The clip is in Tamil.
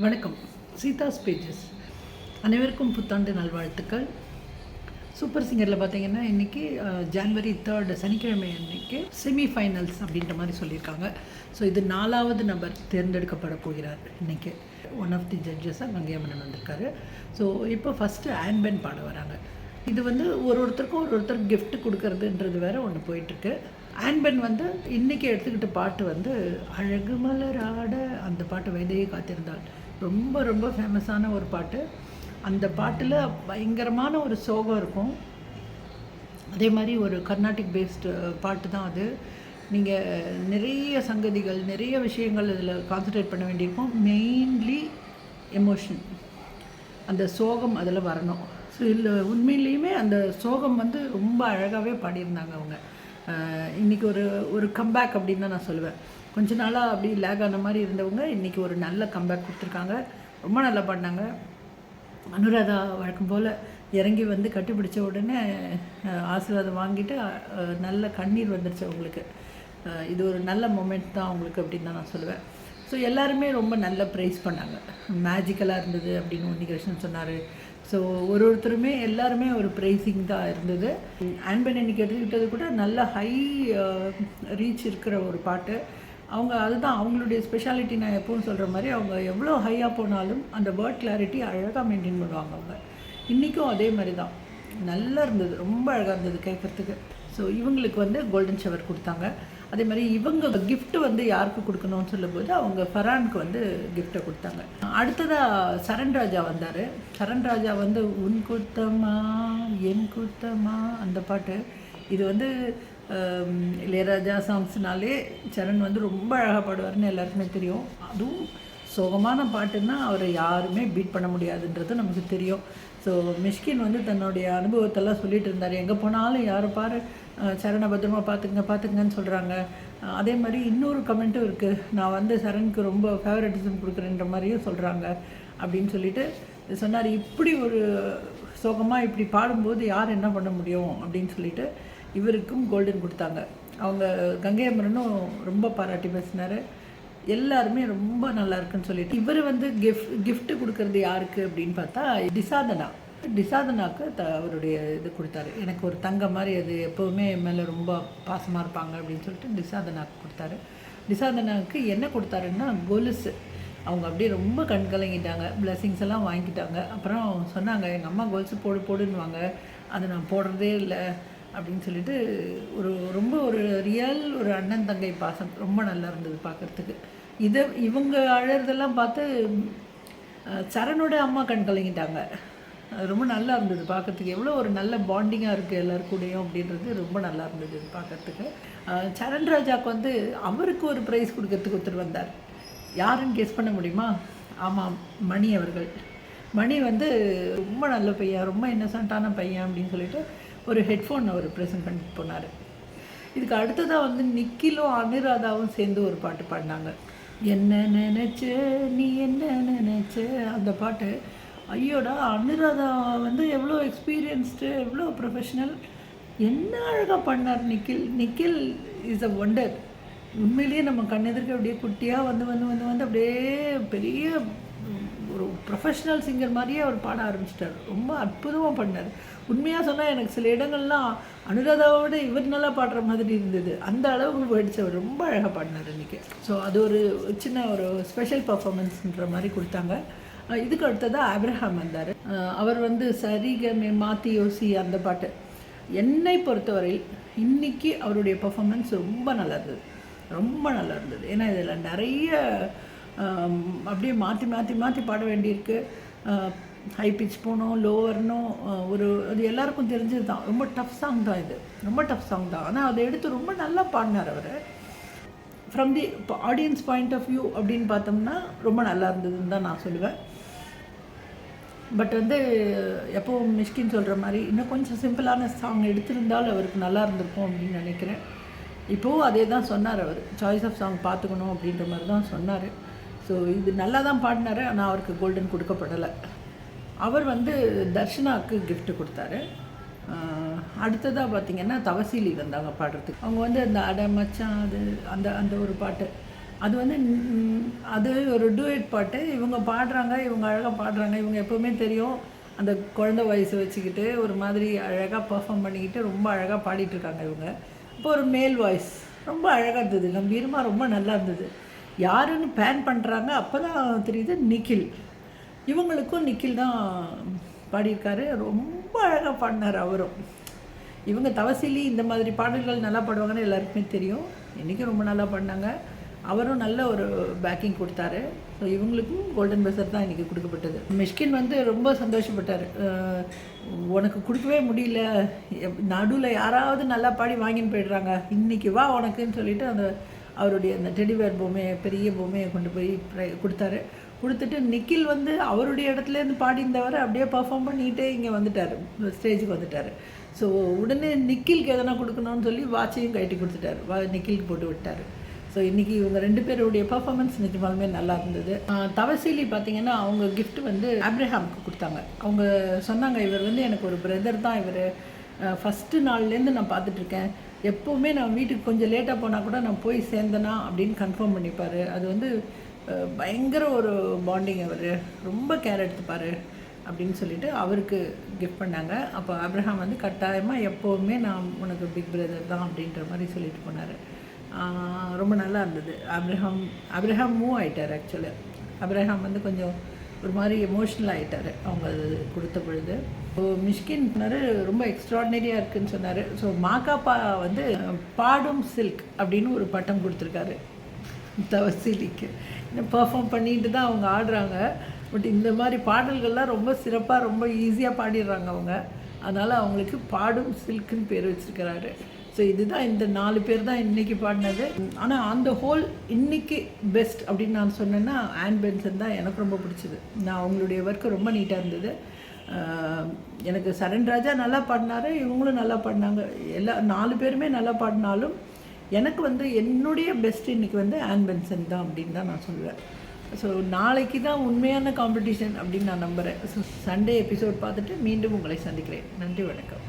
வணக்கம். சீதாஸ் பேஜஸ் அனைவருக்கும் புத்தாண்டு நல்வாழ்த்துக்கள். சூப்பர் சிங்கரில் பார்த்தீங்கன்னா இன்றைக்கி ஜான்வரி 3 சனிக்கிழமை அன்றைக்கி செமிஃபைனல்ஸ் அப்படின்ற மாதிரி சொல்லியிருக்காங்க. ஸோ இது 4வது நபர் தேர்ந்தெடுக்கப்பட போகிறார். இன்றைக்கி ஒன் ஆஃப் தி ஜட்ஜஸாக கங்கையம்மன் வந்திருக்காரு. ஸோ இப்போ ஃபஸ்ட்டு ஆன்பென் பாட வராங்க. இது வந்து ஒருத்தருக்கும் ஒருத்தர் கிஃப்ட் கொடுக்கறதுன்றது வேறு ஒன்று போயிட்டுருக்கு. ஆன்பென் வந்து இன்றைக்கி எடுத்துக்கிட்ட பாட்டு வந்து அழகு மலராட அந்த பாட்டு வைதையை காத்திருந்தாள். ரொம்ப ரொம்ப ஃபேமஸான ஒரு பாட்டு. அந்த பாட்டில் பயங்கரமான ஒரு சோகம் இருக்கும். அதே மாதிரி ஒரு கர்நாடிக் பேஸ்டு பாட்டு தான் அது. நீங்கள் நிறைய சங்கதிகள் நிறைய விஷயங்கள் இதில் கான்சன்ட்ரேட் பண்ண வேண்டியிருக்கும். மெயின்லி எமோஷன், அந்த சோகம் அதில் வரணும். ஸோ இதில் உண்மையிலேயுமே அந்த சோகம் வந்து ரொம்ப அழகாகவே பாடியிருந்தாங்க அவங்க. இன்றைக்கி ஒரு கம்பேக் அப்படின்னு தான் நான் சொல்லுவேன். கொஞ்ச நாளாக அப்படி லேக் ஆன மாதிரி இருந்தவங்க இன்றைக்கி ஒரு நல்ல கம்பேக் கொடுத்துருக்காங்க. ரொம்ப நல்லா பாடினாங்க. அனுராதா வழக்கம் போல் இறங்கி வந்து கட்டிப்பிடிச்ச உடனே ஆசீர்வாதம் வாங்கிட்டு நல்ல கண்ணீர் வந்துருச்சு அவங்களுக்கு. இது ஒரு நல்ல மொமெண்ட் தான் அவங்களுக்கு அப்படின்னு தான் நான் சொல்லுவேன். ஸோ எல்லாருமே ரொம்ப நல்ல ப்ரைஸ் பண்ணாங்க. மேஜிக்கலாக இருந்தது அப்படின்னு உன்னிகிருஷ்ணன் சொன்னார். ஸோ ஒருத்தருமே எல்லாருமே ஒரு ப்ரைஸிங் தான் இருந்தது. ஆன்பென் இன்னைக்கு எடுத்துக்கிட்டது கூட நல்ல ஹை ரீச் இருக்கிற ஒரு பாட்டு. அவங்க அதுதான் அவங்களுடைய ஸ்பெஷாலிட்டி. நான் எப்பவும் சொல்கிற மாதிரி அவங்க எவ்வளோ ஹையாக போனாலும் அந்த வேர்ட் கிளாரிட்டி அழகாக மெயின்டைன் பண்ணுவாங்க அவங்க. இன்றைக்கும் அதே மாதிரி தான் நல்லா இருந்தது. ரொம்ப அழகாக இருந்தது கேட்குறதுக்கு. ஸோ இவங்களுக்கு வந்து கோல்டன் ஷவர் கொடுத்தாங்க. அதே மாதிரி இவங்க கிஃப்ட்டு வந்து யாருக்கு கொடுக்கணும்னு சொல்லும்போது அவங்க ஃபரானுக்கு வந்து கிஃப்ட்டை கொடுத்தாங்க. அடுத்ததாக சரண் ராஜா வந்தார். சரண் ராஜா வந்து உன் குத்தமா என் குத்தமா அந்த பாட்டு. இது வந்து இளையராஜா சாங்ஸ்னாலே சரண் வந்து ரொம்ப அழகாக பாடுவார்னு எல்லாருக்குமே தெரியும். அதுவும் சோகமான பாட்டுன்னா அவரை யாருமே பீட் பண்ண முடியாதுன்றது நமக்கு தெரியும். ஸோ மிஷ்கின் வந்து தன்னுடைய அனுபவத்தெல்லாம் சொல்லிட்டு இருந்தார். எங்கே போனாலும் யாரை பாரு சரணை பத்திரமா பார்த்துக்குங்கன்னு சொல்கிறாங்க. அதே மாதிரி இன்னொரு கமெண்ட்டும் இருக்குது. நான் வந்து சரணுக்கு ரொம்ப ஃபேவரட்டிசம் கொடுக்குறேன்ற மாதிரியும் சொல்கிறாங்க அப்படின்னு சொல்லிட்டு சொன்னார். இப்படி ஒரு சோகமாக இப்படி பாடும்போது யார் என்ன பண்ண முடியும் அப்படின்னு சொல்லிட்டு இவருக்கும் கோல்டன் கொடுத்தாங்க. அவங்க கங்கையம்மனும் ரொம்ப பாராட்டி பேசினார். எல்லாருமே ரொம்ப நல்லா இருக்குன்னு சொல்லிட்டு இவர் வந்து கிஃப்ட் கொடுக்கறது யாருக்கு அப்படின்னு பார்த்தா டிசாதனாக்கு அவருடைய இது கொடுத்தாரு. எனக்கு ஒரு தங்க மாதிரி அது எப்போவுமே மேலே ரொம்ப பாசமாக இருப்பாங்க அப்படின்னு சொல்லிட்டு டிசாதனாக்கு கொடுத்தாரு. டிசாதனாவுக்கு என்ன கொடுத்தாருன்னா கொலுசு. அவங்க அப்படியே ரொம்ப கண் கலங்கிட்டாங்க. பிளெஸிங்ஸ் எல்லாம் வாங்கிட்டாங்க. அப்புறம் சொன்னாங்க, எங்கள் அம்மா கொலுசு போடுன்னுவாங்க, அதை நான் போடுறதே இல்லை அப்படின்னு சொல்லிட்டு ரொம்ப ஒரு ரியல் ஒரு அண்ணன் தங்கை பாசம் ரொம்ப நல்லா இருந்தது பார்க்குறதுக்கு. இவங்க அழறதெல்லாம் பார்த்து சரணோட அம்மா கண் கலங்கிட்டாங்க. ரொம்ப நல்லா இருந்தது பார்க்குறதுக்கு. எவ்வளோ ஒரு நல்ல பாண்டிங்காக இருக்குது எல்லாருக்கூடையும் அப்படின்றது ரொம்ப நல்லா இருந்தது பார்க்குறதுக்கு. சரண் ராஜாவுக்கு வந்து அவருக்கு ஒரு ப்ரைஸ் கொடுக்கறதுக்கு ஒருத்தர் வந்தார். யாருன்னு கெஸ் பண்ண முடியுமா? ஆமாம், மணி அவர்கள். மணி வந்து ரொம்ப நல்ல பையன், ரொம்ப இன்னசென்ட்டான பையன் அப்படின்னு சொல்லிட்டு ஒரு ஹெட்ஃபோன் அவர் ப்ரெசென்ட் பண்ணிட்டு போனார். இதுக்கு அடுத்ததாக வந்து நிக்கிலும் அனுராதாவும் சேர்ந்து ஒரு பாட்டு பாடினாங்க. என்ன நினச்ச நீ என்ன நினச்ச அந்த பாட்டு. ஐயோடா, அனுராதா வந்து எவ்வளோ எக்ஸ்பீரியன்ஸ்டு, எவ்வளோ ப்ரொஃபஷ்னல், என்ன அழகாக பண்ணார் நிக்கில் இஸ் அ ஒண்டர். உண்மையிலேயே நம்ம கண்ணெதிர்க்க அப்படியே குட்டியாக வந்து வந்து வந்து வந்து அப்படியே பெரிய ஒரு ப்ரொஃபஷ்னல் சிங்கர் மாதிரியே அவர் பாட ஆரம்பிச்சிட்டார். ரொம்ப அற்புதமாக பண்ணார். உண்மையாக சொன்னால் எனக்கு சில இடங்கள்லாம் அனுராதாவோட இவர் நல்லா பாடுற மாதிரி இருந்தது. அந்த அளவுக்கு போயிடுச்சு. அவர் ரொம்ப அழகாக பாடினார் இன்றைக்கி. ஸோ அது ஒரு சின்ன ஒரு ஸ்பெஷல் பர்ஃபார்மன்ஸ்ன்ற மாதிரி கொடுத்தாங்க. இதுக்கு அடுத்ததாக ஆப்ரஹாம் வந்தார். அவர் வந்து சரிகமே மாற்றி யோசி அந்த பாட்டு. என்னை பொறுத்தவரை இன்றைக்கி அவருடைய பர்ஃபார்மன்ஸ் ரொம்ப நல்லா இருந்தது. ரொம்ப நல்லா இருந்தது. ஏன்னா இதில் நிறைய அப்படியே மாற்றி மாற்றி மாற்றி பாட வேண்டியிருக்கு. ஹை பிச் போகணும், லோவர்னும் அது எல்லாருக்கும் தெரிஞ்சது தான். ரொம்ப டஃப் சாங் தான் இது. ரொம்ப டஃப் சாங் தான். ஆனால் அதை எடுத்து ரொம்ப நல்லா பாடினார் அவர். From the audience point of view அப்படின்னு பார்த்தோம்னா ரொம்ப நல்லா இருந்ததுன்னு தான் நான் சொல்லுவேன். பட் வந்து எப்போவும் மிஷ்கின் சொல்கிற மாதிரி இன்னும் கொஞ்சம் சிம்பிளான சாங் எடுத்திருந்தால் அவருக்கு நல்லா இருந்திருக்கும் அப்படின்னு நினைக்கிறேன். இப்போவும் அதே தான் சொன்னார் அவர். சாய்ஸ் ஆஃப் சாங் பார்த்துக்கணும் அப்படின்ற மாதிரி தான் சொன்னார். ஸோ இது நல்லா தான் பாடினார். ஆனால் அவருக்கு கோல்டன் கொடுக்கப்படலை. அவர் வந்து தர்ஷனாவுக்கு கிஃப்ட் கொடுத்தாரு. அடுத்ததாக பார்த்திங்கன்னா தவசீலி வந்தாங்க பாடுறதுக்கு. அவங்க வந்து அந்த அட மச்சான் அது அந்த அந்த ஒரு பாட்டு அது வந்து அது ஒரு டூயட் பாட்டு. இவங்க பாடுறாங்க, இவங்க அழகாக பாடுறாங்க. இவங்க எப்போவுமே தெரியும் அந்த குழந்தை வயசு வச்சுக்கிட்டு ஒரு மாதிரி அழகாக பெர்ஃபார்ம் பண்ணிக்கிட்டு ரொம்ப அழகாக பாடிட்டுருக்காங்க இவங்க. இப்போ ஒரு மேல் வாய்ஸ் ரொம்ப அழகாக இருந்தது, கம்பீரமாக ரொம்ப நல்லா இருந்தது. யாருன்னு பேன் பண்ணுறாங்க அப்போ தான் தெரியுது நிக்கில். இவங்களுக்கும் நிக்கில் தான் பாடியிருக்காரு. ரொம்ப அழகாக பாடினார் அவரும். இவங்க தவசிலி இந்த மாதிரி பாடல்கள் நல்லா பாடுவாங்கன்னு எல்லாருக்குமே தெரியும். இன்றைக்கும் ரொம்ப நல்லா பாடினாங்க. அவரும் நல்ல ஒரு பேக்கிங் கொடுத்தாரு. ஸோ இவங்களுக்கும் கோல்டன் பஸர் தான் இன்றைக்கி கொடுக்கப்பட்டது. மிஷ்கின் வந்து ரொம்ப சந்தோஷப்பட்டார். உனக்கு கொடுக்கவே முடியல, நடுவில் யாராவது நல்லா பாடி வாங்கின்னு போயிடுறாங்க, இன்றைக்கி வா உனக்குன்னு சொல்லிவிட்டு அந்த அவருடைய அந்த டெடிவேர் பொம்மையை, பெரிய பொம்மையை கொண்டு போய் கொடுத்தாரு. கொடுத்துட்டு நிக்கில் வந்து அவருடைய இடத்துலேருந்து பாடிந்தவரை அப்படியே பர்ஃபார்ம் பண்ணிகிட்டே இங்கே வந்துட்டார், ஸ்டேஜுக்கு வந்துட்டார். ஸோ உடனே நிக்கிலுக்கு எதனா கொடுக்கணும்னு சொல்லி வாட்சையும் கட்டி கொடுத்துட்டார், நிக்கிலுக்கு போட்டு விட்டார். ஸோ இன்றைக்கி இவங்க 2 பேருடைய பர்ஃபார்மன்ஸ் நிஜமாலுமே நல்லா இருந்தது. தவசீலி பார்த்திங்கன்னா அவங்க கிஃப்ட் வந்து ஆப்ரஹாமுக்கு கொடுத்தாங்க. அவங்க சொன்னாங்க, இவர் வந்து எனக்கு ஒரு பிரதர் தான், இவர் ஃபஸ்ட்டு நாள்லேருந்து நான் பார்த்துட்ருக்கேன், எப்போவுமே நான் வீட்டுக்கு கொஞ்சம் லேட்டாக போனால் கூட நான் போய் சேர்ந்தேனா அப்படின்னு கன்ஃபார்ம் பண்ணிப்பார். அது வந்து பயங்கர ஒரு பாண்டிங், அவர் ரொம்ப கேர் எடுத்துப்பார் அப்படின்னு சொல்லிட்டு அவருக்கு கிஃப்ட் பண்ணாங்க. அப்போ ஆப்ரஹாம் வந்து கட்டாயமாக எப்போவுமே நான் உனக்கு பிக் பிரதர் தான் அப்படின்ற மாதிரி சொல்லிட்டு போனார். ரொம்ப நல்லா இருந்தது. ஆப்ரஹாம் மூவ் ஆகிட்டார். ஆக்சுவலி ஆப்ரஹாம் வந்து கொஞ்சம் ஒரு மாதிரி எமோஷ்னல் ஆகிட்டார் அவங்க அது கொடுத்த பொழுது. ஸோ மிஷ்கின் சொன்னார் ரொம்ப எக்ஸ்ட்ராடினரியாக இருக்குதுன்னு சொன்னார். ஸோ மாக்காப்பா வந்து பாடும் சில்க் அப்படின்னு ஒரு பட்டம் கொடுத்துருக்காரு தவசீலிக்கு. இன்னும் பர்ஃபார்ம் பண்ணிட்டு தான் அவங்க ஆடுறாங்க. பட் இந்த மாதிரி பாடல்கள்லாம் ரொம்ப சிறப்பாக ரொம்ப ஈஸியாக பாடிடுறாங்க அவங்க. அதனால் அவங்களுக்கு பாடும் சில்க்குன்னு பேர் வச்சுருக்கிறாரு. ஸோ இதுதான் இந்த 4 பேர் தான் இன்றைக்கி பாடினது. ஆனால் அந்த ஹோல் இன்றைக்கி பெஸ்ட் அப்படின்னு நான் சொன்னேன்னா ஆன் பென்சன் தான் எனக்கு ரொம்ப பிடிச்சது. நான் அவங்களுடைய ஒர்க்கு ரொம்ப நீட்டாக இருந்தது. எனக்கு சரண் ராஜா நல்லா பாடினார், இவங்களும் நல்லா பாடினாங்க. எல்லா 4 பேருமே நல்லா பாடினாலும் எனக்கு வந்து என்னுடைய பெஸ்ட் இன்றைக்கி வந்து ஆன் பென்சன் தான் அப்படின்னு தான் நான் சொல்லுவேன். ஸோ நாளைக்கு தான் உண்மையான காம்படிஷன் அப்படின்னு நான் நம்புகிறேன். ஸோ சண்டே எபிசோட் பார்த்துட்டு மீண்டும் உங்களை சந்திக்கிறேன். நன்றி, வணக்கம்.